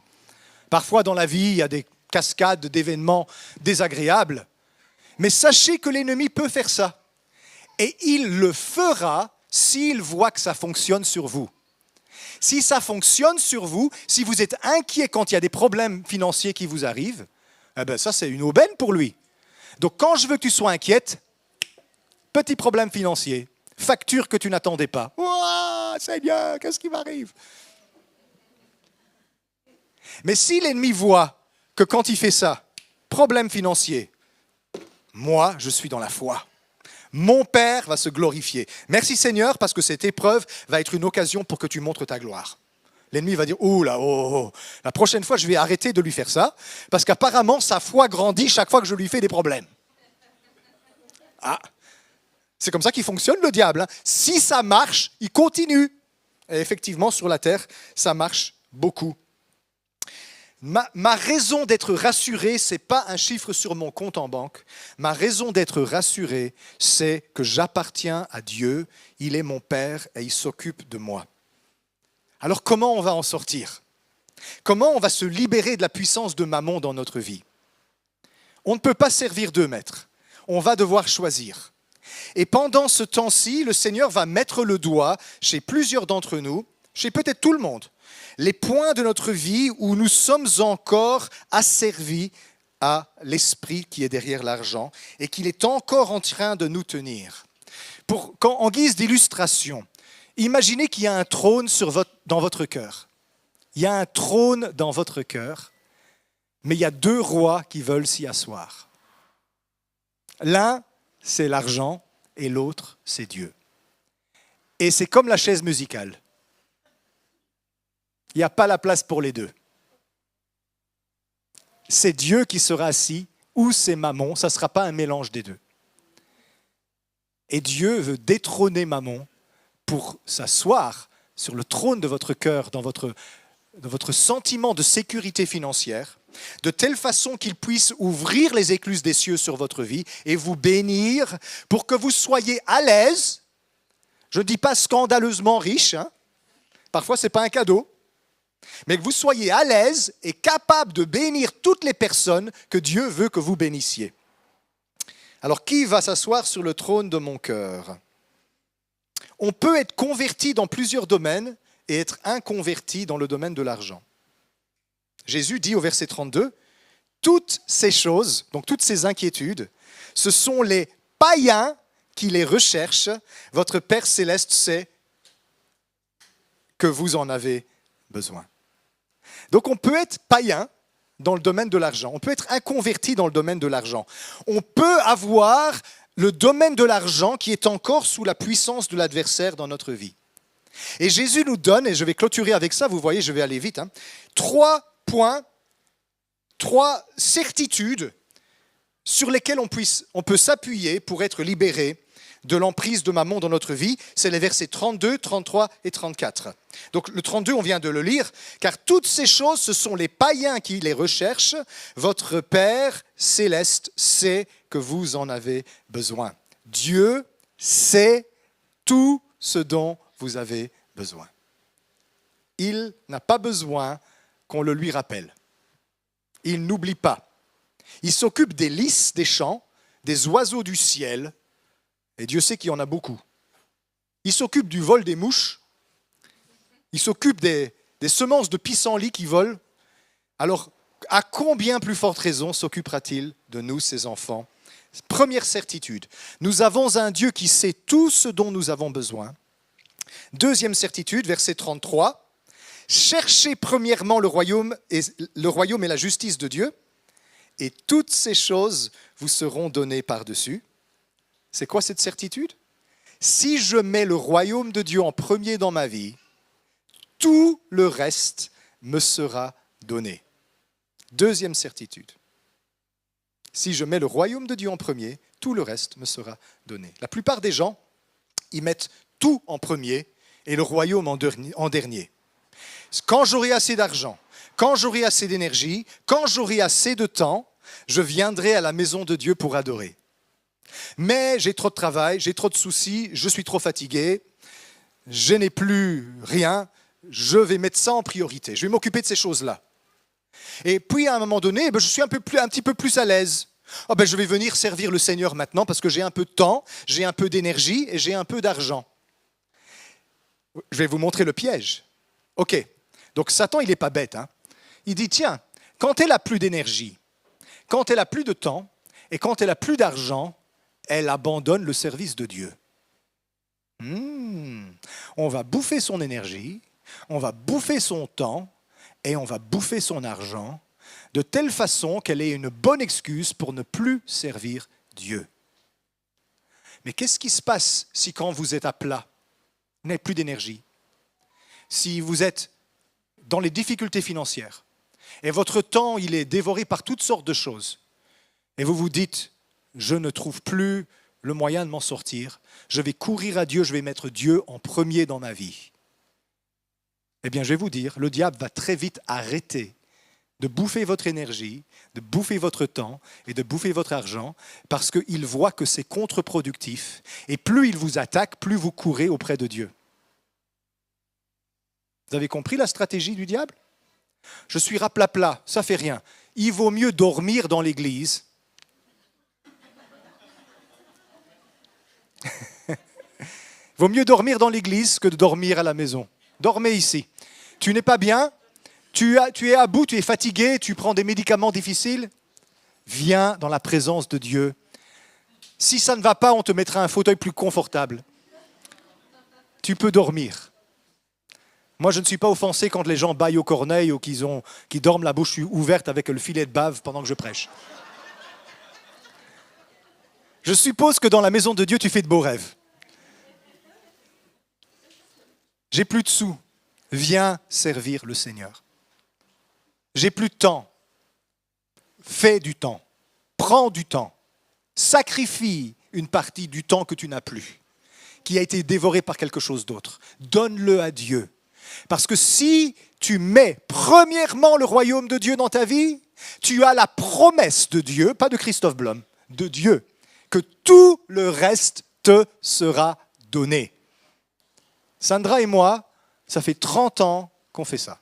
Parfois dans la vie, il y a des cascade d'événements désagréables. Mais sachez que l'ennemi peut faire ça. Et il le fera s'il voit que ça fonctionne sur vous. Si ça fonctionne sur vous, si vous êtes inquiet quand il y a des problèmes financiers qui vous arrivent, eh ben ça c'est une aubaine pour lui. Donc quand je veux que tu sois inquiète, petit problème financier, facture que tu n'attendais pas. Ouah, Seigneur, qu'est-ce qui m'arrive? Mais si l'ennemi voit que quand il fait ça, problème financier, moi je suis dans la foi. Mon Père va se glorifier. Merci Seigneur, parce que cette épreuve va être une occasion pour que tu montres ta gloire. L'ennemi va dire, oh là, oh, la prochaine fois je vais arrêter de lui faire ça, parce qu'apparemment sa foi grandit chaque fois que je lui fais des problèmes. Ah, c'est comme ça qu'il fonctionne le diable. Hein. Si ça marche, il continue. Et effectivement, sur la terre, ça marche beaucoup. Ma raison d'être rassuré, ce n'est pas un chiffre sur mon compte en banque. Ma raison d'être rassuré, c'est que j'appartiens à Dieu, il est mon Père et il s'occupe de moi. Alors comment on va en sortir? Comment on va se libérer de la puissance de Mammon dans notre vie? On ne peut pas servir deux maîtres. On va devoir choisir. Et pendant ce temps-ci, le Seigneur va mettre le doigt chez plusieurs d'entre nous, chez peut-être tout le monde, les points de notre vie où nous sommes encore asservis à l'esprit qui est derrière l'argent et qu'il est encore en train de nous tenir. En guise d'illustration, imaginez qu'il y a un trône dans votre cœur. Il y a un trône dans votre cœur, mais il y a deux rois qui veulent s'y asseoir. L'un, c'est l'argent et l'autre, c'est Dieu. Et c'est comme la chaise musicale. Il n'y a pas la place pour les deux. C'est Dieu qui sera assis ou c'est Mammon, ça ne sera pas un mélange des deux. Et Dieu veut détrôner Mammon pour s'asseoir sur le trône de votre cœur, dans votre sentiment de sécurité financière, de telle façon qu'il puisse ouvrir les écluses des cieux sur votre vie et vous bénir pour que vous soyez à l'aise. Je ne dis pas scandaleusement riche, hein. Parfois ce n'est pas un cadeau, mais que vous soyez à l'aise et capable de bénir toutes les personnes que Dieu veut que vous bénissiez. Alors, qui va s'asseoir sur le trône de mon cœur? On peut être converti dans plusieurs domaines et être inconverti dans le domaine de l'argent. Jésus dit au verset 32, « Toutes ces choses, donc toutes ces inquiétudes, ce sont les païens qui les recherchent. Votre Père céleste sait que vous en avez besoin. » Donc on peut être païen dans le domaine de l'argent, on peut être inconverti dans le domaine de l'argent. On peut avoir le domaine de l'argent qui est encore sous la puissance de l'adversaire dans notre vie. Et Jésus nous donne, et je vais clôturer avec ça, vous voyez, je vais aller vite, 3 points, 3 certitudes sur lesquelles on peut s'appuyer pour être libéré de l'emprise de Mammon dans notre vie. C'est les versets 32, 33 et 34. Donc le 32, on vient de le lire. « Car toutes ces choses, ce sont les païens qui les recherchent. Votre Père céleste sait que vous en avez besoin. » Dieu sait tout ce dont vous avez besoin. Il n'a pas besoin qu'on le lui rappelle. Il n'oublie pas. Il s'occupe des lys des champs, des oiseaux du ciel, et Dieu sait qu'il y en a beaucoup. Il s'occupe du vol des mouches. Il s'occupe des semences de pissenlit qui volent. Alors, à combien plus forte raison s'occupera-t-il de nous, ses enfants? Première certitude, nous avons un Dieu qui sait tout ce dont nous avons besoin. Deuxième certitude, verset 33. Cherchez premièrement le royaume et la justice de Dieu, et toutes ces choses vous seront données par-dessus. C'est quoi cette certitude? Si je mets le royaume de Dieu en premier dans ma vie, tout le reste me sera donné. Deuxième certitude. Si je mets le royaume de Dieu en premier, tout le reste me sera donné. La plupart des gens, ils mettent tout en premier et le royaume en dernier. Quand j'aurai assez d'argent, quand j'aurai assez d'énergie, quand j'aurai assez de temps, je viendrai à la maison de Dieu pour adorer. Mais j'ai trop de travail, j'ai trop de soucis, je suis trop fatigué, je n'ai plus rien, je vais mettre ça en priorité, je vais m'occuper de ces choses-là. Et puis à un moment donné, je suis un petit peu plus à l'aise. Je vais venir servir le Seigneur maintenant parce que j'ai un peu de temps, j'ai un peu d'énergie et j'ai un peu d'argent. Je vais vous montrer le piège. Ok, donc Satan, il n'est pas bête. Il dit, tiens, quand elle a plus d'énergie, quand elle a plus de temps et quand elle a plus d'argent, elle abandonne le service de Dieu. On va bouffer son énergie, on va bouffer son temps et on va bouffer son argent de telle façon qu'elle ait une bonne excuse pour ne plus servir Dieu. Mais qu'est-ce qui se passe si quand vous êtes à plat, vous n'avez plus d'énergie, si vous êtes dans les difficultés financières et votre temps il est dévoré par toutes sortes de choses et vous vous dites « je ne trouve plus le moyen de m'en sortir, je vais courir à Dieu, je vais mettre Dieu en premier dans ma vie ». Eh bien je vais vous dire, le diable va très vite arrêter de bouffer votre énergie, de bouffer votre temps et de bouffer votre argent parce qu'il voit que c'est contre-productif et plus il vous attaque, plus vous courez auprès de Dieu. Vous avez compris la stratégie du diable ? Je suis raplapla, ça fait rien. Il vaut mieux dormir dans l'église. Il vaut mieux dormir dans l'église que de dormir à la maison. Dormez ici. Tu n'es pas bien ? Tu es à bout, tu es fatigué, tu prends des médicaments difficiles, viens dans la présence de Dieu. Si ça ne va pas, on te mettra un fauteuil plus confortable. Tu peux dormir. Moi, je ne suis pas offensé quand les gens baillent aux corneilles ou qu'ils dorment la bouche ouverte avec le filet de bave pendant que je prêche. Je suppose que dans la maison de Dieu, tu fais de beaux rêves. J'ai plus de sous. Viens servir le Seigneur. J'ai plus de temps. Fais du temps. Prends du temps. Sacrifie une partie du temps que tu n'as plus, qui a été dévoré par quelque chose d'autre. Donne-le à Dieu. Parce que si tu mets premièrement le royaume de Dieu dans ta vie, tu as la promesse de Dieu, pas de Christophe Blum, de Dieu, que tout le reste te sera donné. Sandra et moi, ça fait 30 ans qu'on fait ça.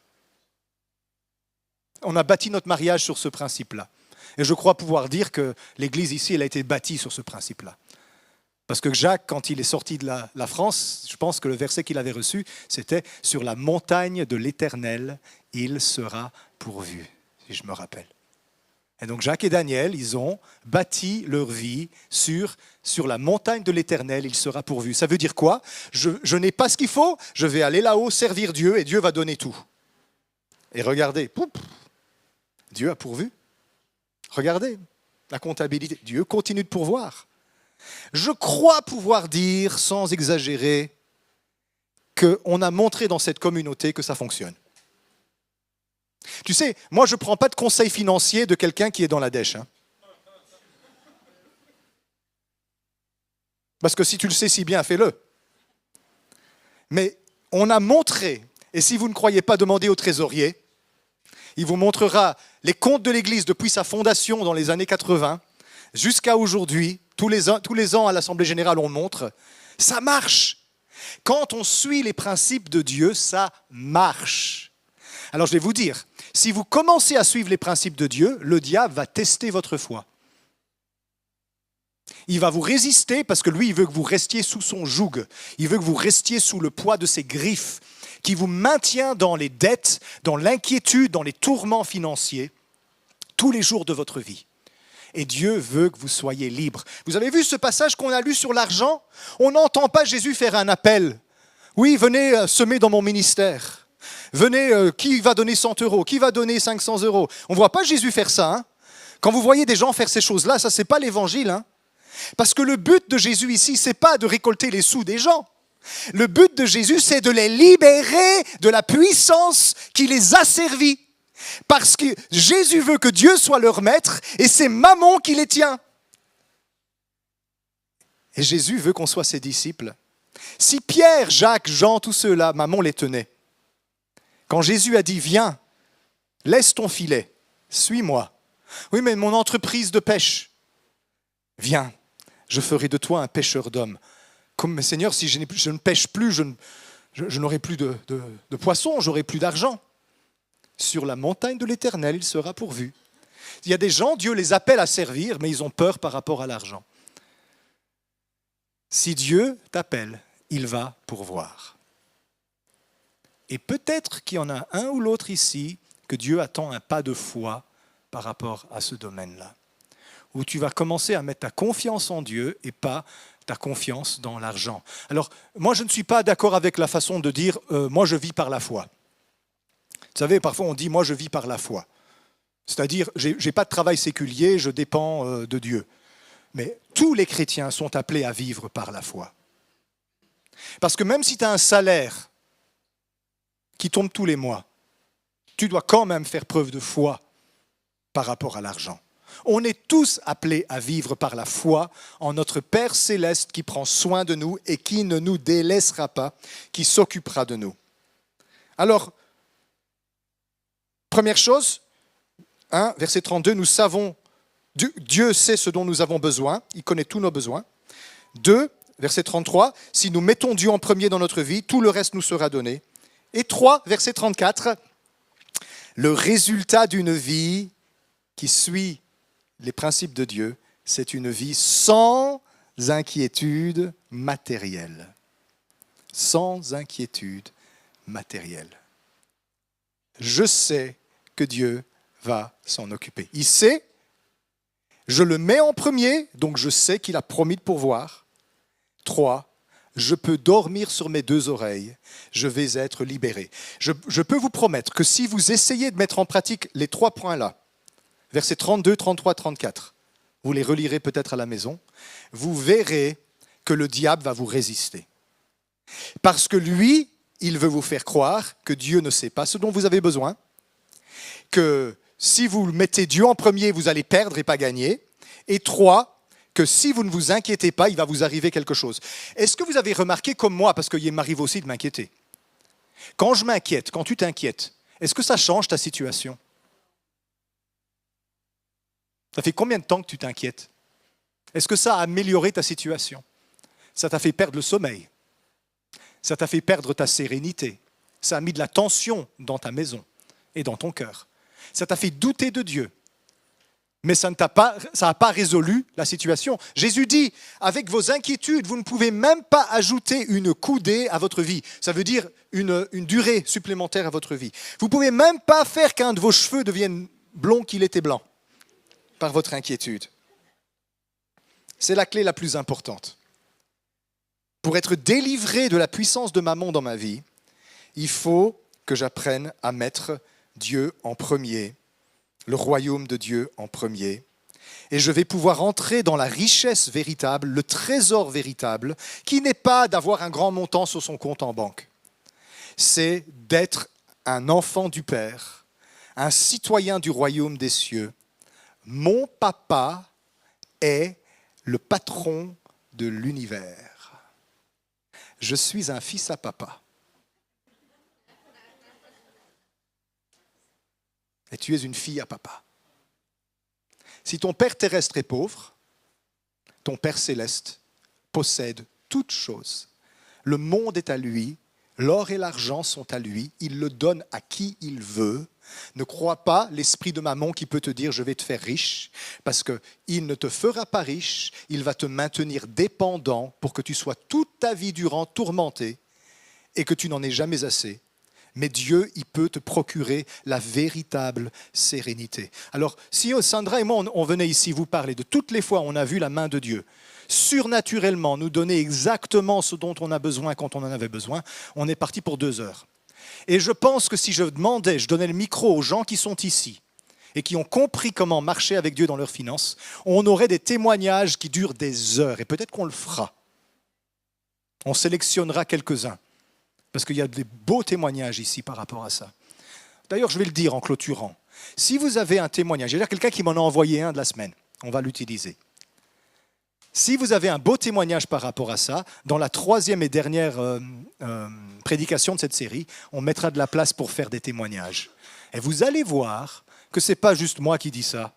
On a bâti notre mariage sur ce principe-là. Et je crois pouvoir dire que l'Église ici, elle a été bâtie sur ce principe-là. Parce que Jacques, quand il est sorti de la France, je pense que le verset qu'il avait reçu, c'était « Sur la montagne de l'Éternel, il sera pourvu », si je me rappelle. Et donc Jacques et Daniel, ils ont bâti leur vie sur la montagne de l'Éternel, il sera pourvu. Ça veut dire quoi ? Je n'ai pas ce qu'il faut, je vais aller là-haut, servir Dieu, et Dieu va donner tout. Et regardez, Dieu a pourvu. Regardez, la comptabilité, Dieu continue de pourvoir. Je crois pouvoir dire, sans exagérer, qu'on a montré dans cette communauté que ça fonctionne. Tu sais, moi je ne prends pas de conseil financier de quelqu'un qui est dans la dèche. Parce que si tu le sais si bien, fais-le. Mais on a montré, et si vous ne croyez pas, demandez au trésorier, il vous montrera les comptes de l'Église depuis sa fondation dans les années 80 jusqu'à aujourd'hui. Tous les ans à l'Assemblée Générale, on le montre. Ça marche. Quand on suit les principes de Dieu, ça marche. Alors je vais vous dire, si vous commencez à suivre les principes de Dieu, le diable va tester votre foi. Il va vous résister parce que lui, il veut que vous restiez sous son joug. Il veut que vous restiez sous le poids de ses griffes, qui vous maintient dans les dettes, dans l'inquiétude, dans les tourments financiers, tous les jours de votre vie. Et Dieu veut que vous soyez libres. Vous avez vu ce passage qu'on a lu sur l'argent ? On n'entend pas Jésus faire un appel. Oui, venez semer dans mon ministère. Venez, qui va donner 100 €? Qui va donner 500 €? On ne voit pas Jésus faire ça. Quand vous voyez des gens faire ces choses-là, ça, ce n'est pas l'évangile. Parce que le but de Jésus ici, ce n'est pas de récolter les sous des gens. Le but de Jésus, c'est de les libérer de la puissance qui les asservit. Parce que Jésus veut que Dieu soit leur maître et c'est Mammon qui les tient. Et Jésus veut qu'on soit ses disciples. Si Pierre, Jacques, Jean, tous ceux-là, Mammon les tenait. Quand Jésus a dit « Viens, laisse ton filet, suis-moi ». Oui, mais mon entreprise de pêche. Viens, je ferai de toi un pêcheur d'hommes. Comme Seigneur, si je ne pêche plus, je n'aurai plus de poissons, j'aurai plus d'argent. Sur la montagne de l'Éternel, il sera pourvu. Il y a des gens, Dieu les appelle à servir, mais ils ont peur par rapport à l'argent. Si Dieu t'appelle, il va pourvoir. Et peut-être qu'il y en a un ou l'autre ici que Dieu attend un pas de foi par rapport à ce domaine-là, où tu vas commencer à mettre ta confiance en Dieu et pas ta confiance dans l'argent. Alors, moi, je ne suis pas d'accord avec la façon de dire « moi, je vis par la foi ». Vous savez, parfois, on dit « moi, je vis par la foi ». C'est-à-dire, je n'ai pas de travail séculier, je dépends de Dieu. Mais tous les chrétiens sont appelés à vivre par la foi. Parce que même si tu as un salaire qui tombe tous les mois, tu dois quand même faire preuve de foi par rapport à l'argent. On est tous appelés à vivre par la foi en notre Père céleste qui prend soin de nous et qui ne nous délaissera pas, qui s'occupera de nous. Alors, première chose, verset 32, nous savons, Dieu sait ce dont nous avons besoin, il connaît tous nos besoins. 2, verset 33, si nous mettons Dieu en premier dans notre vie, tout le reste nous sera donné. Et 3, verset 34, le résultat d'une vie qui suit les principes de Dieu, c'est une vie sans inquiétude matérielle. Sans inquiétude matérielle. Je sais que Dieu va s'en occuper. Il sait, je le mets en premier, donc je sais qu'il a promis de pourvoir. 3, je peux dormir sur mes 2 oreilles, je vais être libéré. Je peux vous promettre que si vous essayez de mettre en pratique les 3 points-là, versets 32, 33, 34, vous les relirez peut-être à la maison, vous verrez que le diable va vous résister. Parce que lui, il veut vous faire croire que Dieu ne sait pas ce dont vous avez besoin, que si vous mettez Dieu en premier, vous allez perdre et pas gagner. Et 3, que si vous ne vous inquiétez pas, il va vous arriver quelque chose. Est-ce que vous avez remarqué comme moi, parce qu'il m'arrive aussi de m'inquiéter, quand je m'inquiète, quand tu t'inquiètes, est-ce que ça change ta situation? Ça fait combien de temps que tu t'inquiètes? Est-ce que ça a amélioré ta situation? Ça t'a fait perdre le sommeil? Ça t'a fait perdre ta sérénité? Ça a mis de la tension dans ta maison et dans ton cœur? Ça t'a fait douter de Dieu? Mais ça n'a pas résolu la situation. Jésus dit, avec vos inquiétudes, vous ne pouvez même pas ajouter une coudée à votre vie. Ça veut dire une durée supplémentaire à votre vie. Vous ne pouvez même pas faire qu'un de vos cheveux devienne blond qu'il était blanc par votre inquiétude. C'est la clé la plus importante. Pour être délivré de la puissance de Mammon dans ma vie, il faut que j'apprenne à mettre Dieu en premier, le royaume de Dieu en premier. Et je vais pouvoir entrer dans la richesse véritable, le trésor véritable, qui n'est pas d'avoir un grand montant sur son compte en banque. C'est d'être un enfant du Père, un citoyen du royaume des cieux. Mon papa est le patron de l'univers. Je suis un fils à papa. Et tu es une fille à papa. Si ton Père terrestre est pauvre, ton Père céleste possède toutes choses. Le monde est à lui, l'or et l'argent sont à lui, il le donne à qui il veut. Ne crois pas l'esprit de Mammon qui peut te dire « je vais te faire riche » parce qu'il ne te fera pas riche, il va te maintenir dépendant pour que tu sois toute ta vie durant tourmenté et que tu n'en aies jamais assez. Mais Dieu, il peut te procurer la véritable sérénité. Alors, si Sandra et moi, on venait ici vous parler de toutes les fois où on a vu la main de Dieu, surnaturellement nous donner exactement ce dont on a besoin quand on en avait besoin, on est parti pour 2 heures. Et je pense que si je donnais le micro aux gens qui sont ici et qui ont compris comment marcher avec Dieu dans leurs finances, on aurait des témoignages qui durent des heures. Et peut-être qu'on le fera. On sélectionnera quelques-uns. Parce qu'il y a des beaux témoignages ici par rapport à ça. D'ailleurs, je vais le dire en clôturant. Si vous avez un témoignage, il y a quelqu'un qui m'en a envoyé un de la semaine, on va l'utiliser. Si vous avez un beau témoignage par rapport à ça, dans la 3e et dernière prédication de cette série, on mettra de la place pour faire des témoignages. Et vous allez voir que ce n'est pas juste moi qui dis ça,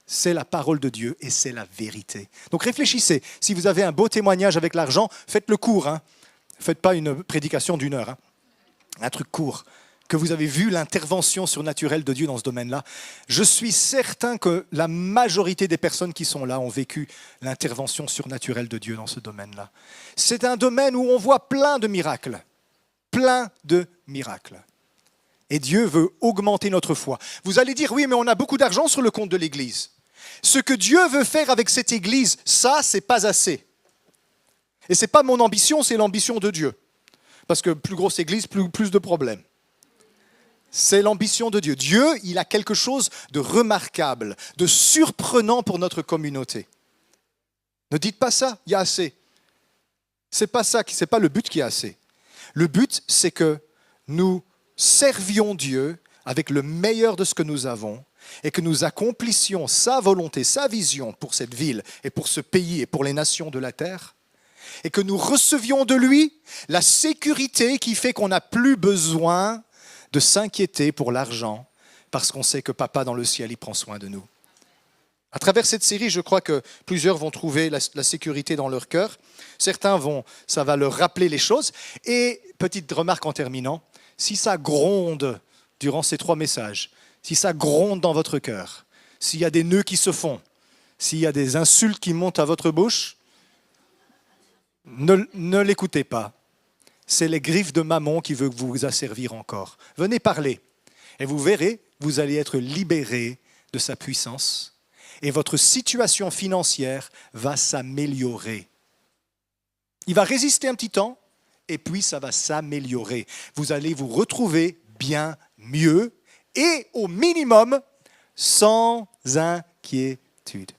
c'est la parole de Dieu et c'est la vérité. Donc réfléchissez, si vous avez un beau témoignage avec l'argent, faites-le court. Faites pas une prédication d'1 heure, un truc court, que vous avez vu l'intervention surnaturelle de Dieu dans ce domaine-là. Je suis certain que la majorité des personnes qui sont là ont vécu l'intervention surnaturelle de Dieu dans ce domaine-là. C'est un domaine où on voit plein de miracles. Plein de miracles. Et Dieu veut augmenter notre foi. Vous allez dire, oui, mais on a beaucoup d'argent sur le compte de l'Église. Ce que Dieu veut faire avec cette Église, ça, c'est pas assez. Et ce n'est pas mon ambition, c'est l'ambition de Dieu. Parce que plus grosse Église, plus de problèmes. C'est l'ambition de Dieu. Dieu, il a quelque chose de remarquable, de surprenant pour notre communauté. Ne dites pas ça, il y a assez. C'est pas ça, c'est pas le but qui est assez. Le but, c'est que nous servions Dieu avec le meilleur de ce que nous avons et que nous accomplissions sa volonté, sa vision pour cette ville et pour ce pays et pour les nations de la terre et que nous recevions de lui la sécurité qui fait qu'on n'a plus besoin de s'inquiéter pour l'argent parce qu'on sait que Papa dans le ciel, il prend soin de nous. À travers cette série, je crois que plusieurs vont trouver la sécurité dans leur cœur. Certains ça va leur rappeler les choses. Et petite remarque en terminant, si ça gronde durant ces 3 messages, si ça gronde dans votre cœur, s'il y a des nœuds qui se font, s'il y a des insultes qui montent à votre bouche, ne l'écoutez pas. C'est les griffes de Mammon qui veut vous asservir encore. Venez parler et vous verrez, vous allez être libérés de sa puissance et votre situation financière va s'améliorer. Il va résister un petit temps et puis ça va s'améliorer. Vous allez vous retrouver bien mieux et au minimum sans inquiétude.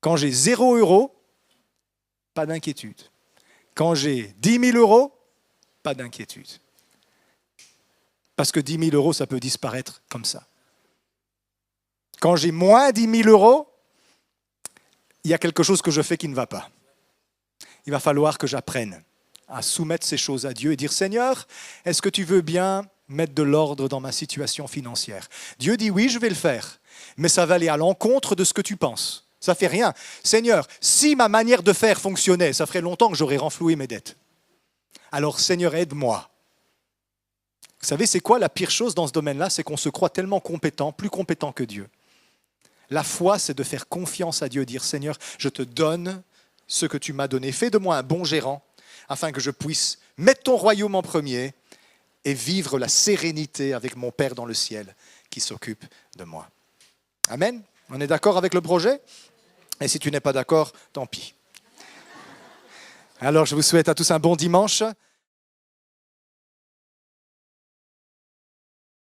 Quand j'ai 0 €, pas d'inquiétude. Quand j'ai 10 000 €, pas d'inquiétude. Parce que 10 000 €, ça peut disparaître comme ça. Quand j'ai moins 10 000 €, il y a quelque chose que je fais qui ne va pas. Il va falloir que j'apprenne à soumettre ces choses à Dieu et dire « Seigneur, est-ce que tu veux bien mettre de l'ordre dans ma situation financière ?» Dieu dit « Oui, je vais le faire, mais ça va aller à l'encontre de ce que tu penses. » Ça ne fait rien. Seigneur, si ma manière de faire fonctionnait, ça ferait longtemps que j'aurais renfloué mes dettes. Alors Seigneur, aide-moi. Vous savez, c'est quoi la pire chose dans ce domaine-là? C'est qu'on se croit tellement compétent, plus compétent que Dieu. La foi, c'est de faire confiance à Dieu, dire Seigneur, je te donne ce que tu m'as donné. Fais de moi un bon gérant, afin que je puisse mettre ton royaume en premier et vivre la sérénité avec mon Père dans le ciel qui s'occupe de moi. Amen. On est d'accord avec le projet? Et si tu n'es pas d'accord, tant pis. Alors je vous souhaite à tous un bon dimanche.